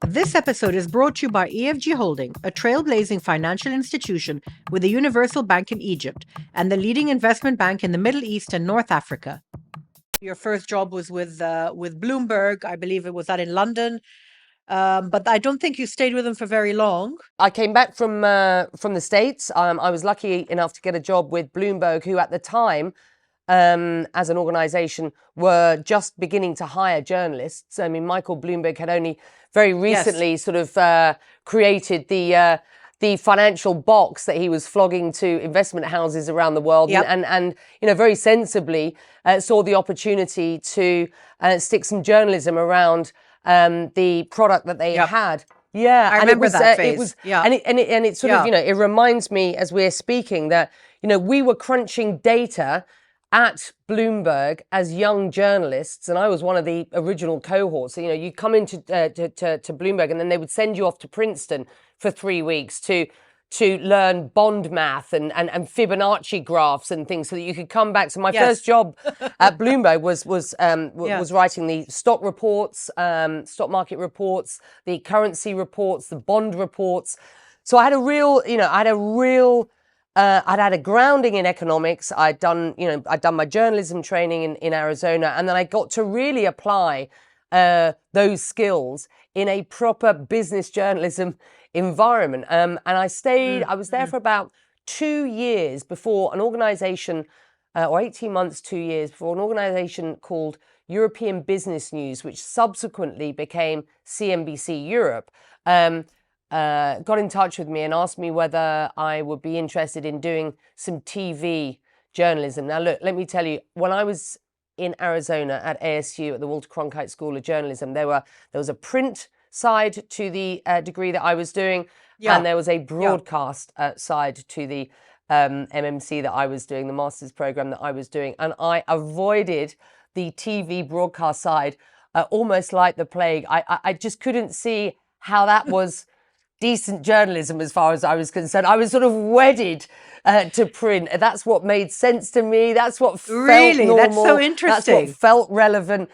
This episode is brought to you by EFG Holding, a trailblazing financial institution with a universal bank in Egypt and the leading investment bank in the Middle East and North Africa. Your first job was with Bloomberg. I believe it was that in London, but I don't think you stayed with them for very long. I came back from the States. I was lucky enough to get a job with Bloomberg, who at the time, as an organisation, were just beginning to hire journalists. I mean, Michael Bloomberg had only very recently sort of created the financial box that he was flogging to investment houses around the world, and you know, very sensibly saw the opportunity to stick some journalism around the product that they had. Yeah, I remember that phase. And it sort of, you know, it reminds me as we're speaking that, you know, we were crunching data at Bloomberg as young journalists, and I was one of the original cohorts. So, you know, you come into to Bloomberg, and then they would send you off to Princeton for 3 weeks to learn bond math and Fibonacci graphs and things, so that you could come back. So my first job at Bloomberg was writing the stock reports, stock market reports, the currency reports, the bond reports. So I had a real, you know, I'd had a grounding in economics. I'd done my journalism training in Arizona, and then I got to really apply those skills in a proper business journalism environment. And I was there for about 2 years before an organization, or 18 months, 2 years before an organization called European Business News, which subsequently became CNBC Europe, got in touch with me and asked me whether I would be interested in doing some TV journalism. Now, look, let me tell you, when I was in Arizona at ASU, at the Walter Cronkite School of Journalism, there was a print side to the degree that I was doing, and there was a broadcast side to the MMC that I was doing, the master's program that I was doing, and I avoided the TV broadcast side almost like the plague. I just couldn't see how that was decent journalism as far as I was concerned. I was sort of wedded to print. That's what made sense to me. That's what felt normal. That's so interesting. That's what felt relevant.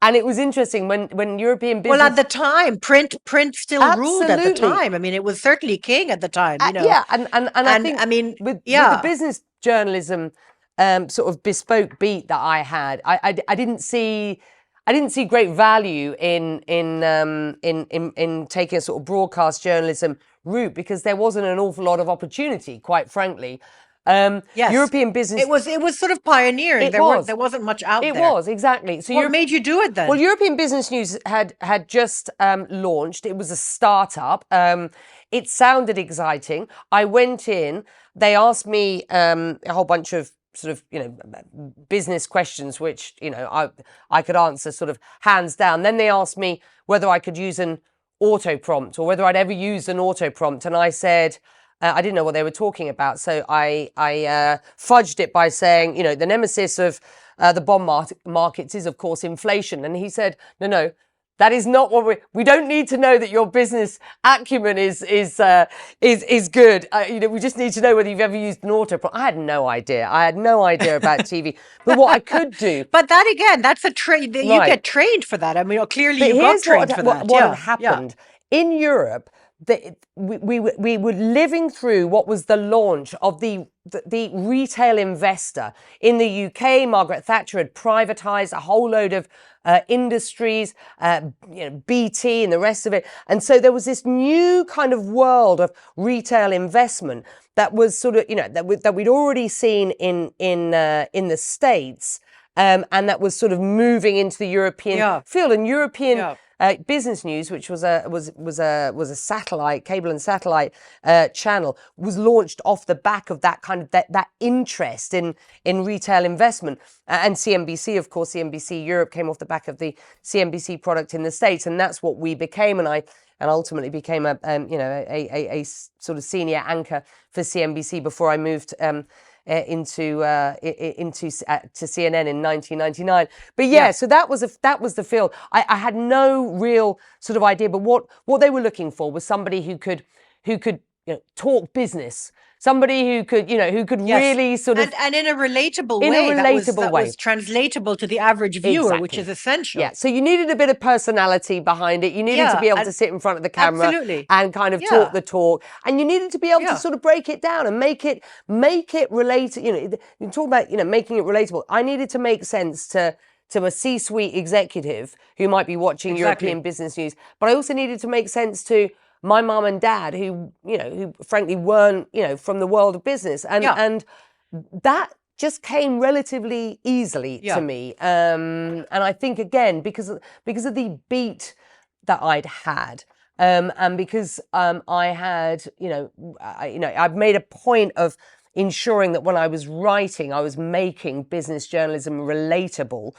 And it was interesting when European business... Well, at the time, print still ruled at the time. I mean, it was certainly king at the time, you know. Yeah, and I think, I mean, with the business journalism sort of bespoke beat that I had, I didn't see great value in taking a sort of broadcast journalism route, because there wasn't an awful lot of opportunity, quite frankly. European business. It was sort of pioneering. There wasn't much out there. It was, exactly. So what made you do it then? Well, European Business News had just launched. It was a startup. It sounded exciting. I went in. They asked me a whole bunch of sort of, you know, business questions, which, you know, I could answer sort of hands down. Then they asked me whether I could use an auto prompt, or whether I'd ever used an auto prompt, and I said I didn't know what they were talking about. So I fudged it by saying, you know, the nemesis of the bond markets is, of course, inflation. And he said, no, that is not what we don't need to know that your business acumen is good. You know, we just need to know whether you've ever used an auto prompt. I had no idea. About TV. But what I could do. But that, again, that's a trade. You get trained for that. I mean, clearly you got trained for that. What had happened in Europe, we were living through what was the launch of the retail investor. In the UK, Margaret Thatcher had privatised a whole load of industries, you know, BT and the rest of it. And so there was this new kind of world of retail investment that was sort of, you know, that we'd already seen in the States, and that was sort of moving into the European field. And European Business News, which was a satellite, cable and satellite channel, was launched off the back of that kind of that interest in retail investment. And CNBC, of course, CNBC Europe came off the back of the CNBC product in the States, and that's what we became. And I ultimately became a sort of senior anchor for CNBC before I moved into CNN in 1999. But so that was the field. I had no real sort of idea, but what they were looking for was somebody who could talk business. Somebody who could, who could really sort of... And in a relatable way. That was translatable to the average viewer, which is essential. Yeah, so you needed a bit of personality behind it. You needed to be able to sit in front of the camera and kind of talk the talk. And you needed to be able to sort of break it down and make it relatable. You talk about, making it relatable. I needed to make sense to a C-suite executive who might be watching European business news. But I also needed to make sense to my mum and dad who frankly weren't, from the world of business. And that just came relatively easily to me. And I think, again, because of the beat that I'd had, and because I had, I've made a point of ensuring that when I was writing, I was making business journalism relatable.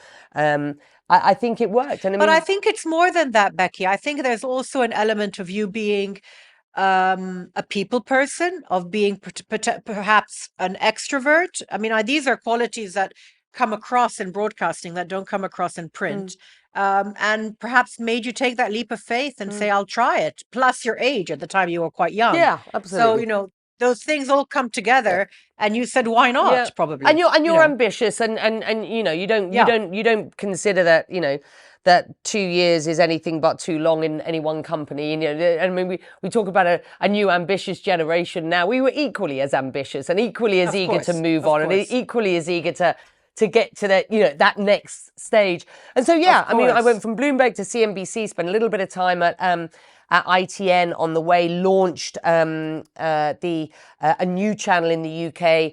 I think it worked. And but I think it's more than that, Becky. I think there's also an element of you being a people person, of being perhaps an extrovert. I mean, these are qualities that come across in broadcasting that don't come across in print. And perhaps made you take that leap of faith and say, I'll try it. Plus your age at the time, you were quite young. Yeah, absolutely. So, those things all come together, and you said, "Why not?" Probably, and you're ambitious, and you don't consider that that 2 years is anything but too long in any one company. I mean, we talk about a new ambitious generation now. We were equally as ambitious and equally as eager to move on, and equally as eager to get to that next stage. And so I mean, I went from Bloomberg to CNBC, spent a little bit of time at ITN on the way, launched a new channel in the UK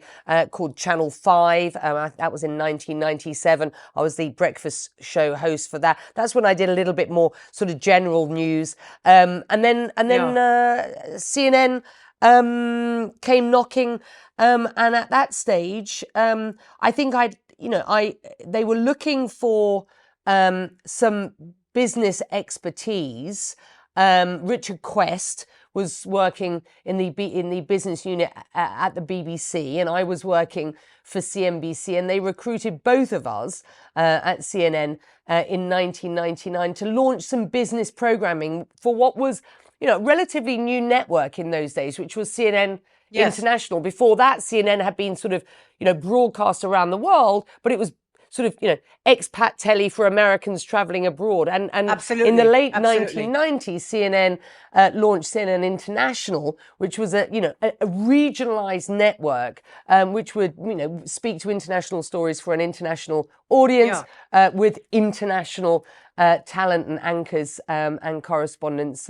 called Channel 5. That was in 1997. I was the breakfast show host for that. That's when I did a little bit more sort of general news. And then CNN came knocking. And at that stage, I think they were looking for some business expertise. Richard Quest was working in the business unit at the BBC, and I was working for CNBC, and they recruited both of us at CNN in 1999 to launch some business programming for what was, a relatively new network in those days, which was CNN International. Before that, CNN had been sort of, broadcast around the world, but it was sort of, expat telly for Americans traveling abroad. And in the late 1990s, CNN launched CNN International, which was a regionalized network, which would, speak to international stories for an international audience, with international talent and anchors and correspondents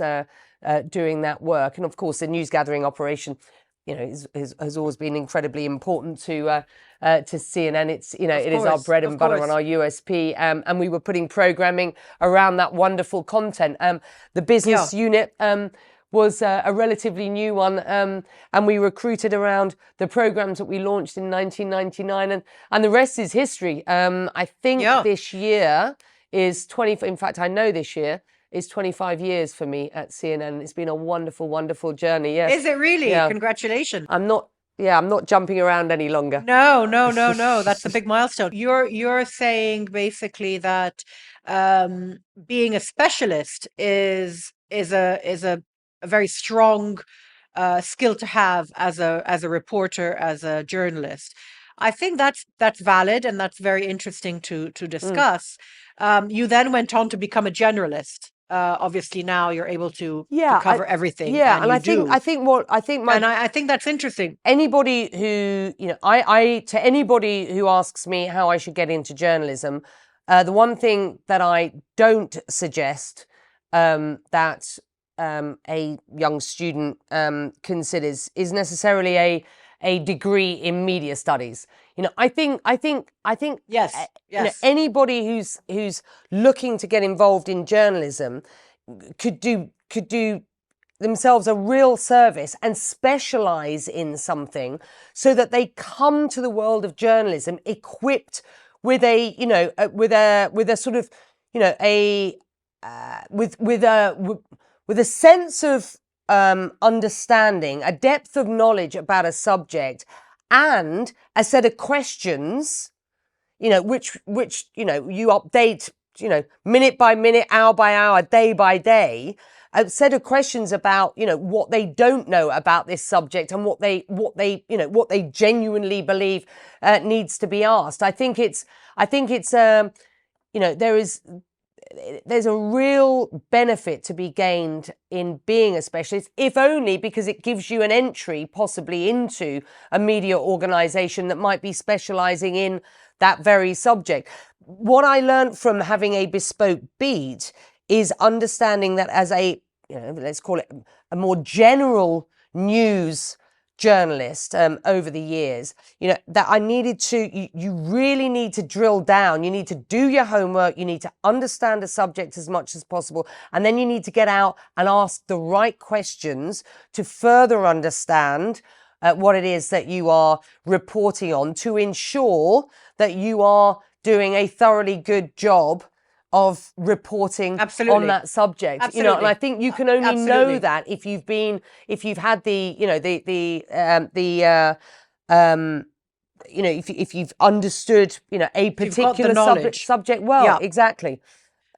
doing that work. And of course, the news gathering operation, has always been incredibly important to CNN. It's, it is our bread and butter and our USP. And we were putting programming around that wonderful content. The business unit was a relatively new one. And we recruited around the programs that we launched in 1999. And the rest is history. I think this year is in fact, I know this year is 25 years for me at CNN. It's been a wonderful, wonderful journey. Yes. Is it really? Yeah. Congratulations. I'm not jumping around any longer. No. That's a big milestone. You're saying basically that being a specialist is a very strong skill to have as a reporter, as a journalist. I think that's valid, and that's very interesting to discuss. You then went on to become a generalist. Obviously, now you're able to cover everything. Yeah, and I think that's interesting. Anybody who to anybody who asks me how I should get into journalism, the one thing that I don't suggest that a young student considers is necessarily a degree in media studies. I think yes. Anybody who's looking to get involved in journalism could do themselves a real service and specialize in something so that they come to the world of journalism equipped with a sort of with a sense of understanding, a depth of knowledge about a subject, and a set of questions, which you update, minute by minute, hour by hour, day by day, a set of questions about, you know, what they don't know about this subject and what they genuinely believe needs to be asked. I think it's you know, there's a real benefit to be gained in being a specialist, if only because it gives you an entry possibly into a media organisation that might be specialising in that very subject. What I learned from having a bespoke beat is understanding that as a, you know, let's call it a more general news journalist over the years, you know, that I needed to, you really need to drill down. You need to do your homework. You need to understand the subject as much as possible. And then you need to get out and ask the right questions to further understand what it is that you are reporting on, to ensure that you are doing a thoroughly good job of reporting on that subject. Absolutely. You know, and I think you can only know that if you've had the, you know, you know, if you've understood, you know, a particular subject well. Yeah. Exactly.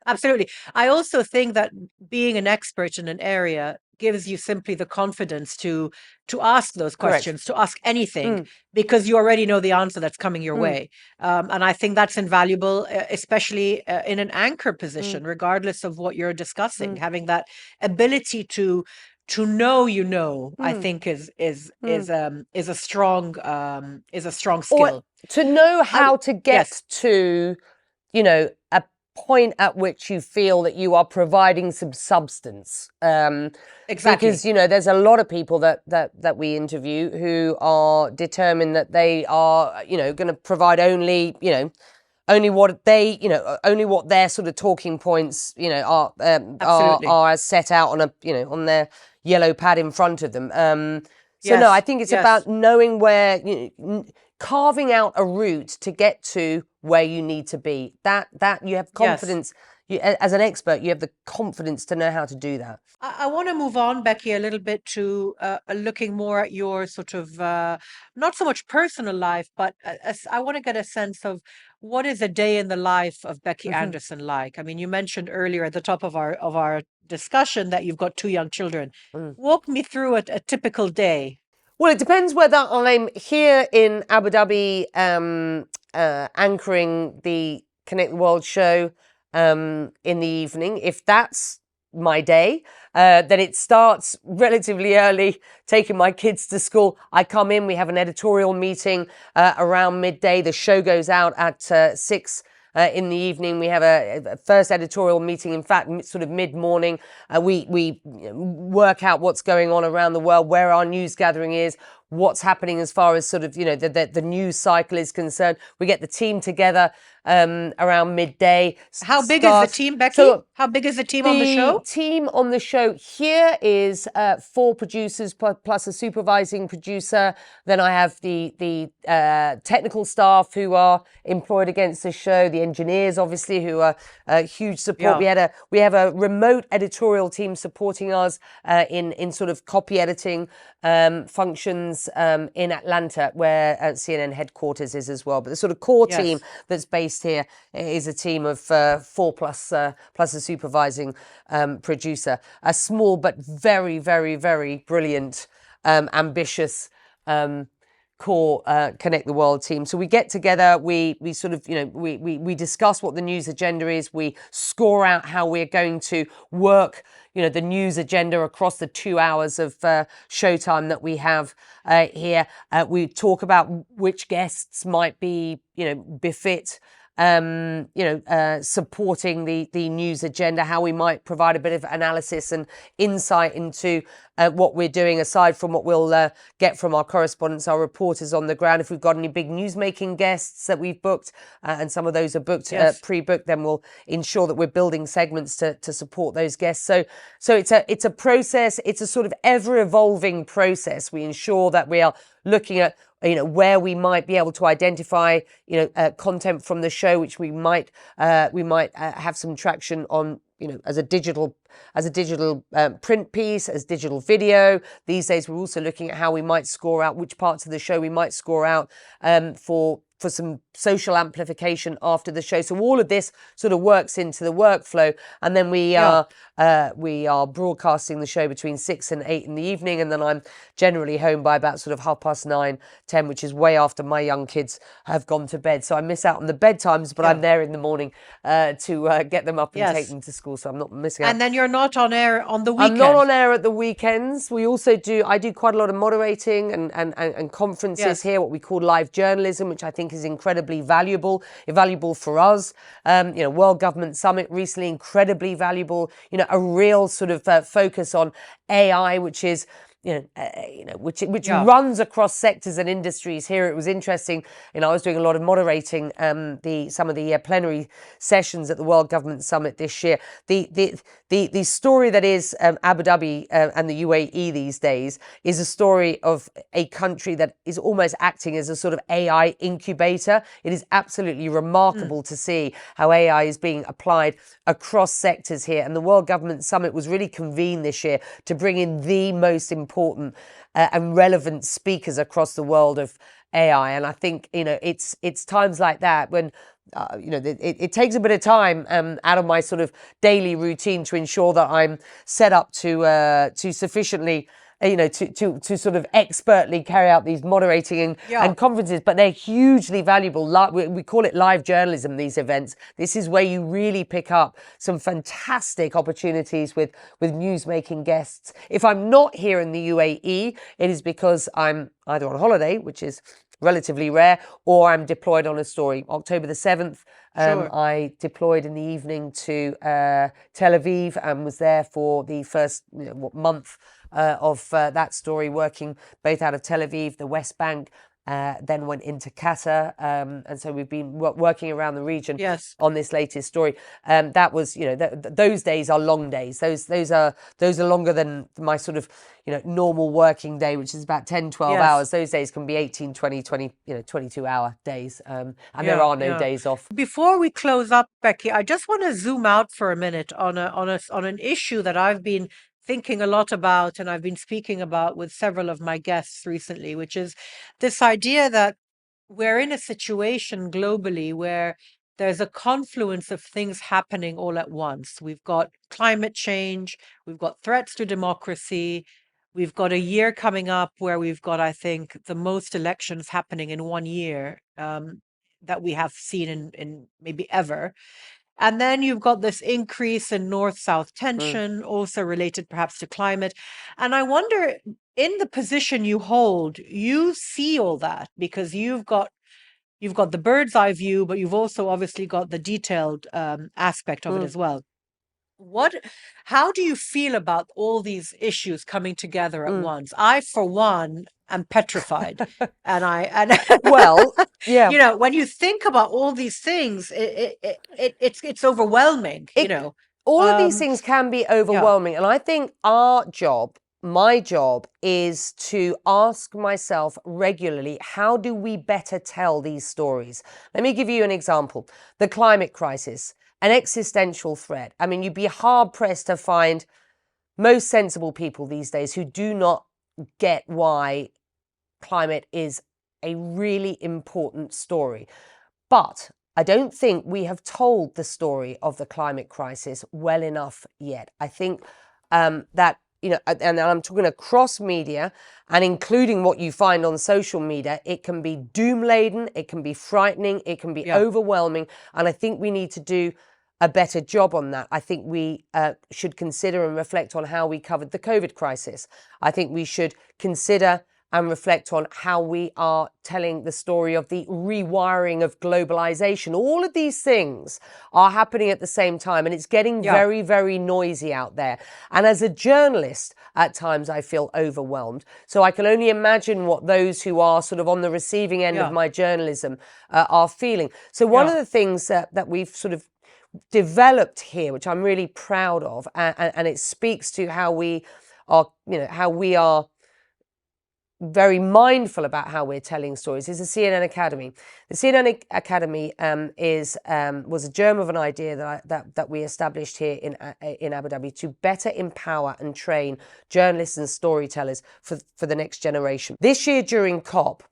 Absolutely. I also think that being an expert in an area gives you simply the confidence to ask those questions, to ask anything, because you already know the answer that's coming your way. And I think that's invaluable, especially in an anchor position, regardless of what you're discussing. Having that ability to know, you know, I think is a strong skill. Or to know how to get to, you know, a point at which you feel that you are providing some substance. Exactly. Because, you know, there's a lot of people that we interview who are determined that they are, you know, going to provide only, you know, only what they, you know, only what their sort of talking points, you know, are set out on a, you know, on their yellow pad in front of them. So no, I think it's about knowing where, you know, carving out a route to get to where you need to be. That you have confidence. You, as an expert, you have the confidence to know how to do that. I want to move on, Becky, a little bit to looking more at your sort of not so much personal life, but I want to get a sense of what is a day in the life of Becky Anderson like. I mean, you mentioned earlier at the top of our discussion that you've got 2 young children. Walk me through a typical day. Well, it depends whether I'm here in Abu Dhabi anchoring the Connect the World show in the evening. If that's my day, then it starts relatively early, taking my kids to school. I come in, we have an editorial meeting around midday. The show goes out at 6 in the evening. We have a first editorial meeting, in fact, sort of mid-morning. We work out what's going on around the world, where our news gathering is, what's happening as far as sort of, you know, the news cycle is concerned. We get the team together around midday. How big is the team, Becky? So how big is the team on the show? The team on the show here is 4 producers plus a supervising producer. Then I have the technical staff who are employed against the show, the engineers, obviously, who are huge support. Yeah. We have a remote editorial team supporting us in sort of copy editing functions in Atlanta, where CNN headquarters is as well. But the sort of core team that's based here is a team of 4 plus a supervising producer. A small but very, very, very brilliant, ambitious core Connect the World team. So we get together, we sort of, you know, we discuss what the news agenda is, we score out how we're going to work, you know, the news agenda across the 2 hours of showtime that we have here. We talk about which guests might be, you know, befit supporting the news agenda, how we might provide a bit of analysis and insight into what we're doing, aside from what we'll get from our correspondents, our reporters on the ground. If we've got any big news-making guests that we've booked, and some of those are booked, pre-booked, then we'll ensure that we're building segments to support those guests. So it's a process. It's a sort of ever-evolving process. We ensure that we are looking at, you know, where we might be able to identify, you know, content from the show, which we might have some traction on, you know, as a digital print piece, as digital video. These days, we're also looking at how we might score out, which parts of the show we might score out for for some social amplification after the show. So all of this sort of works into the workflow, and then we are broadcasting the show between 6 and 8 in the evening, and then I'm generally home by about sort of 9:30, 10, which is way after my young kids have gone to bed. So I miss out on the bedtimes, but I'm there in the morning to get them up and take them to school. So I'm not missing out. And then you're not on air on the weekends. I'm not on air at the weekends. We also I do quite a lot of moderating and conferences here, what we call live journalism, which I think is incredibly valuable for us. World Government Summit recently, incredibly valuable. A real sort of focus on AI, which is which runs across sectors and industries. Here it was interesting. I was doing a lot of moderating some of the plenary sessions at the World Government Summit this year. The story that is Abu Dhabi and the UAE these days is a story of a country that is almost acting as a sort of AI incubator. It is absolutely remarkable to see how AI is being applied across sectors here. And the World Government Summit was really convened this year to bring in the most important and relevant speakers across the world of AI. And I think, it's times like that when it takes a bit of time out of my sort of daily routine to ensure that I'm set up to sufficiently, to sort of expertly carry out these moderating and conferences, but they're hugely valuable. We call it live journalism, these events. This is where you really pick up some fantastic opportunities with news-making guests. If I'm not here in the UAE, it is because I'm either on holiday, which is relatively rare, or I'm deployed on a story. October the 7th, I deployed in the evening to Tel Aviv and was there for the first month of that story, working both out of Tel Aviv, the West Bank, then went into Qatar, and so we've been working around the region on this latest story. That was, those days are long days. Those are longer than my sort of normal working day, which is about 10, 12 hours. Those days can be 18, 20, 22-hour days, and there are no days off. Before we close up, Becky, I just want to zoom out for a minute on an issue that I've been thinking a lot about, and I've been speaking about with several of my guests recently, which is this idea that we're in a situation globally where there's a confluence of things happening all at once. We've got climate change, we've got threats to democracy, we've got a year coming up where we've got, I think, the most elections happening in 1 year that we have seen in maybe ever. And then you've got this increase in north-south tension, also related perhaps to climate. And I wonder, in the position you hold, you see all that because you've got the bird's eye view, but you've also obviously got the detailed aspect of it as well. How do you feel about all these issues coming together at once? I, for one, am petrified, and well, when you think about all these things, it's overwhelming. All of these things can be overwhelming, and I think my job is to ask myself regularly, how do we better tell these stories? Let me give you an example. The climate crisis, an existential threat. I mean, you'd be hard-pressed to find most sensible people these days who do not get why climate is a really important story. But I don't think we have told the story of the climate crisis well enough yet. I think that, and I'm talking across media and including what you find on social media, it can be doom-laden, it can be frightening, it can be overwhelming. And I think we need to do a better job on that. I think we should consider and reflect on how we covered the COVID crisis. I think we should consider and reflect on how we are telling the story of the rewiring of globalization. All of these things are happening at the same time, and it's getting very, very noisy out there. And as a journalist, at times I feel overwhelmed. So I can only imagine what those who are sort of on the receiving end of my journalism are feeling. So one of the things that we've sort of developed here, which I'm really proud of, and it speaks to how we are very mindful about how we're telling stories, is the CNN Academy. The CNN Academy was a germ of an idea that we established here in Abu Dhabi to better empower and train journalists and storytellers for the next generation. This year during COP,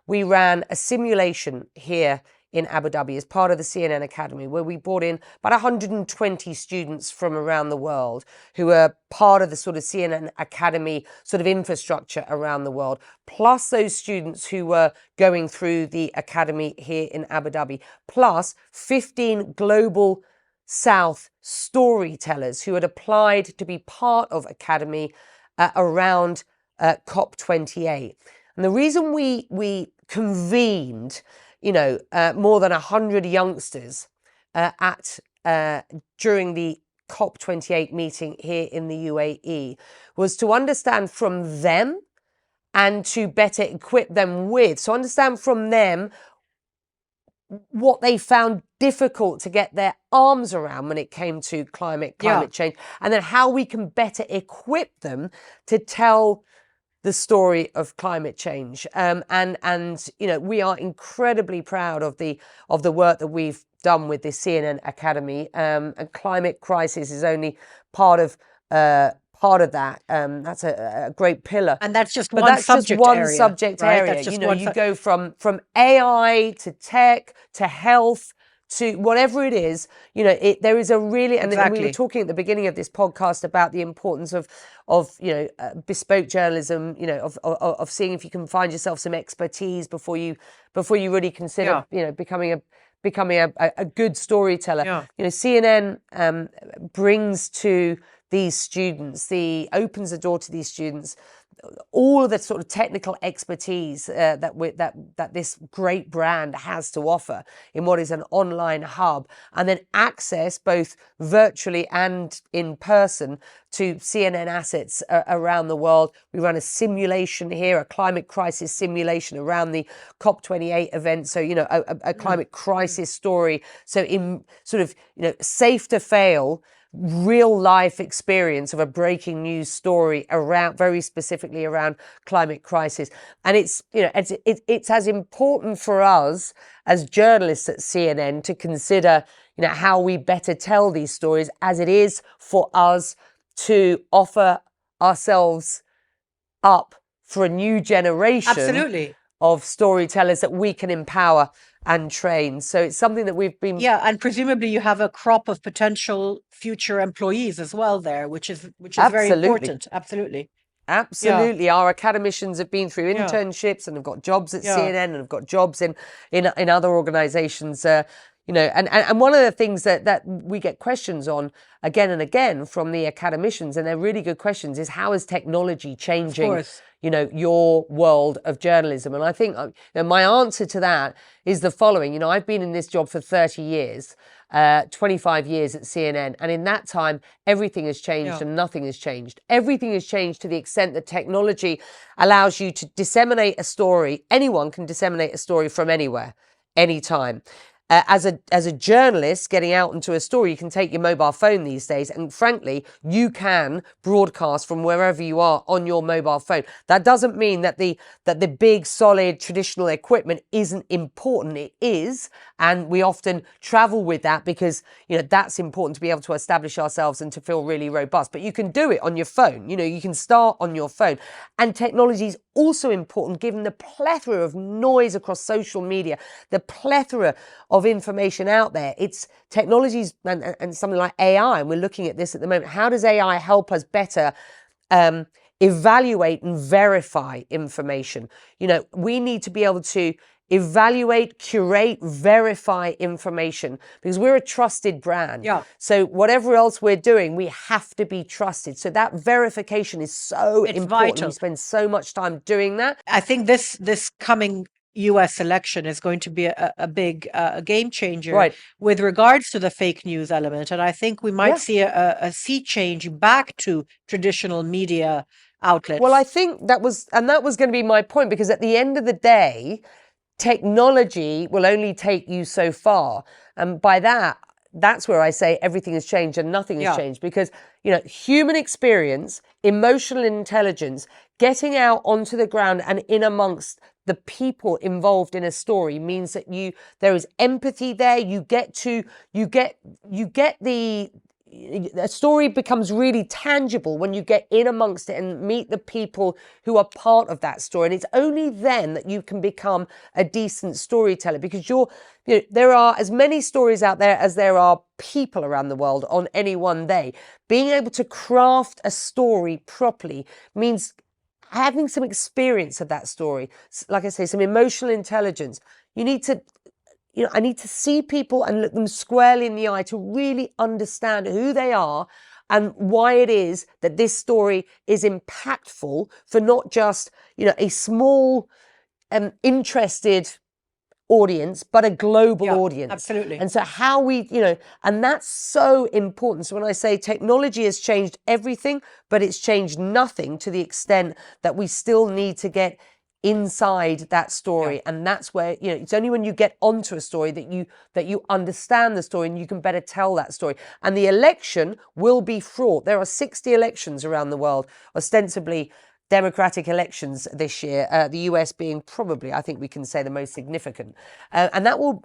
we ran a simulation here in Abu Dhabi as part of the CNN Academy, where we brought in about 120 students from around the world who are part of the sort of CNN Academy sort of infrastructure around the world, plus those students who were going through the academy here in Abu Dhabi, plus 15 global South storytellers who had applied to be part of Academy around COP28. And the reason we convened, more than 100 youngsters during the COP28 meeting here in the UAE was to understand from them and to better equip them with. So understand from them what they found difficult to get their arms around when it came to climate change, and then how we can better equip them to tell the story of climate change. We are incredibly proud of the work that we've done with the CNN Academy. And climate crisis is only part of that. That's a great pillar. And that's just but one that's subject just one area, subject right? area. That's just You go from AI to tech to health to whatever it is, there is a really, and we were talking at the beginning of this podcast about the importance of bespoke journalism, of seeing if you can find yourself some expertise before you really consider, becoming a good storyteller. CNN brings to these students, opens the door to these students, all of the sort of technical expertise that this great brand has to offer in what is an online hub, and then access both virtually and in person to CNN assets around the world. We run a simulation here, a climate crisis simulation around the COP28 event. So, a climate crisis story. So in sort of, safe to fail, real life experience of a breaking news story around, very specifically around climate crisis. And it's as important for us as journalists at CNN to consider, how we better tell these stories as it is for us to offer ourselves up for a new generation of storytellers that we can empower and train. So it's something that we've been... Yeah, and presumably you have a crop of potential future employees as well there, which is very important. Absolutely. Our academicians have been through internships and have got jobs at CNN and have got jobs in other organizations. And one of the things that we get questions on again and again from the academicians, and they're really good questions, is how is technology changing, your world of journalism? And I think my answer to that is the following. I've been in this job for 30 years, 25 years at CNN. And in that time, everything has changed and nothing has changed. Everything has changed to the extent that technology allows you to disseminate a story. Anyone can disseminate a story from anywhere, anytime. As a journalist getting out into a story, you can take your mobile phone these days, and frankly, you can broadcast from wherever you are on your mobile phone. That doesn't mean that the big, solid, traditional equipment isn't important. It is, and we often travel with that because that's important to be able to establish ourselves and to feel really robust. But you can do it on your phone. You can start on your phone, and technology is also important given the plethora of noise across social media, the plethora of information out there. It's technologies and something like AI, and we're looking at this at the moment. How does AI help us better evaluate and verify information? We need to be able to evaluate, curate, verify information because we're a trusted brand. So whatever else we're doing, we have to be trusted. So that verification is so important. Vital. We spend so much time doing that. I think this coming US election is going to be a big game changer with regards to the fake news element. And I think we might see a sea change back to traditional media outlets. Well, I think that was going to be my point, because at the end of the day, technology will only take you so far. And by that's where I say everything has changed and nothing has changed, because, human experience, emotional intelligence, getting out onto the ground and in amongst the people involved in a story means that there is empathy there. You get the a story becomes really tangible when you get in amongst it and meet the people who are part of that story. And it's only then that you can become a decent storyteller, because there are as many stories out there as there are people around the world on any one day. Being able to craft a story properly means having some experience of that story. Like I say, some emotional intelligence. I need to see people and look them squarely in the eye to really understand who they are and why it is that this story is impactful for not just, a small, interested audience, but a global audience. Absolutely. And so and that's so important. So when I say technology has changed everything, but it's changed nothing to the extent that we still need to get inside that story. And that's where, it's only when you get onto a story that you understand the story and you can better tell that story. And the election will be fraught. There are 60 elections around the world, ostensibly democratic elections this year, the US being probably, I think we can say, the most significant. And that will,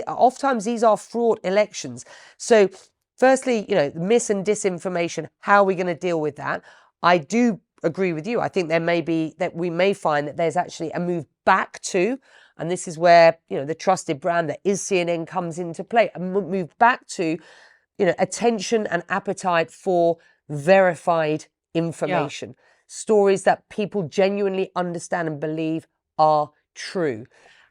oftentimes these are fraught elections. So firstly, mis and disinformation, how are we going to deal with that? I do agree with you. I think we may find that there's actually a move back to, and this is where, the trusted brand that is CNN comes into play, a move back to, attention and appetite for verified information. Stories that people genuinely understand and believe are true.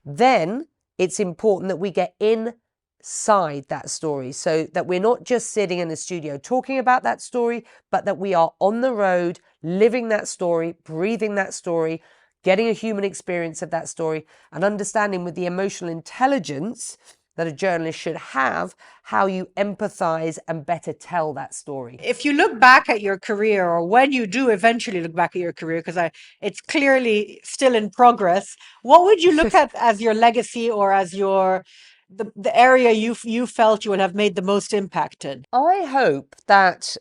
Then it's important that we get inside that story, so that we're not just sitting in the studio talking about that story, but that we are on the road, living that story, breathing that story, getting a human experience of that story, and understanding with the emotional intelligence that a journalist should have, how you empathize and better tell that story. If you look back at your career, or when you do eventually look back at your career, because it's clearly still in progress, what would you look at as your legacy, or as the area you felt you would have made the most impact in? I hope that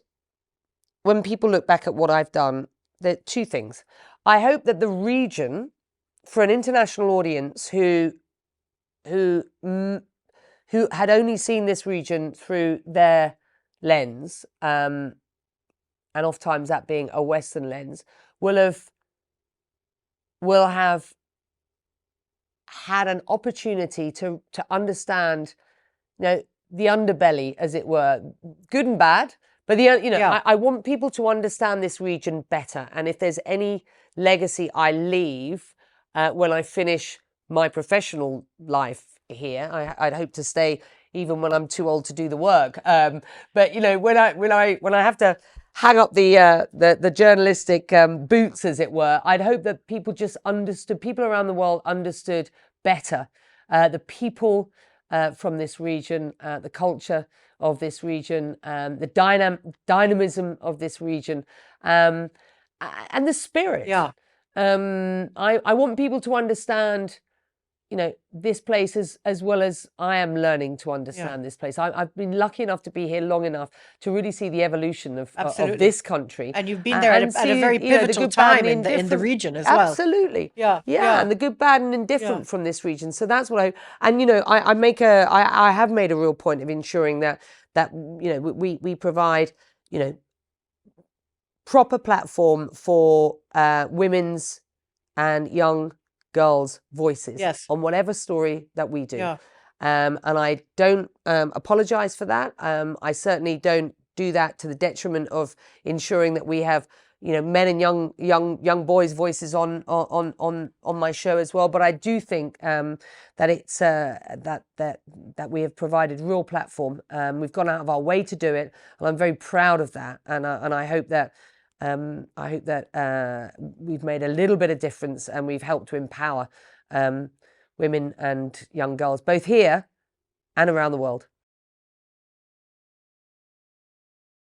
when people look back at what I've done, there are two things. I hope that the region, for an international audience who had only seen this region through their lens, and oftentimes that being a Western lens, will have had an opportunity to understand, the underbelly, as it were, good and bad. But I want people to understand this region better. And if there's any legacy I leave when I finish my professional life here, I'd hope to stay even when I'm too old to do the work. But when I have to hang up the journalistic boots, as it were, I'd hope that people around the world understood better the people from this region, the culture of this region, the dynamism of this region, and the spirit. I want people to understand, this place as well as I am learning to understand this place. I've been lucky enough to be here long enough to really see the evolution of this country. And you've been there at a very pivotal time in the region as well. Absolutely. And the good, bad, and indifferent from this region. So that's what I have made a real point of ensuring that we provide, proper platform for women's and young girls' voices on whatever story that we do. And I don't apologize for that. I certainly don't do that to the detriment of ensuring that we have, men and young boys' voices on my show as well. But I do think that it's that we have provided real platform. We've gone out of our way to do it, and I'm very proud of that. And I hope that we've made a little bit of difference, and we've helped to empower women and young girls, both here and around the world.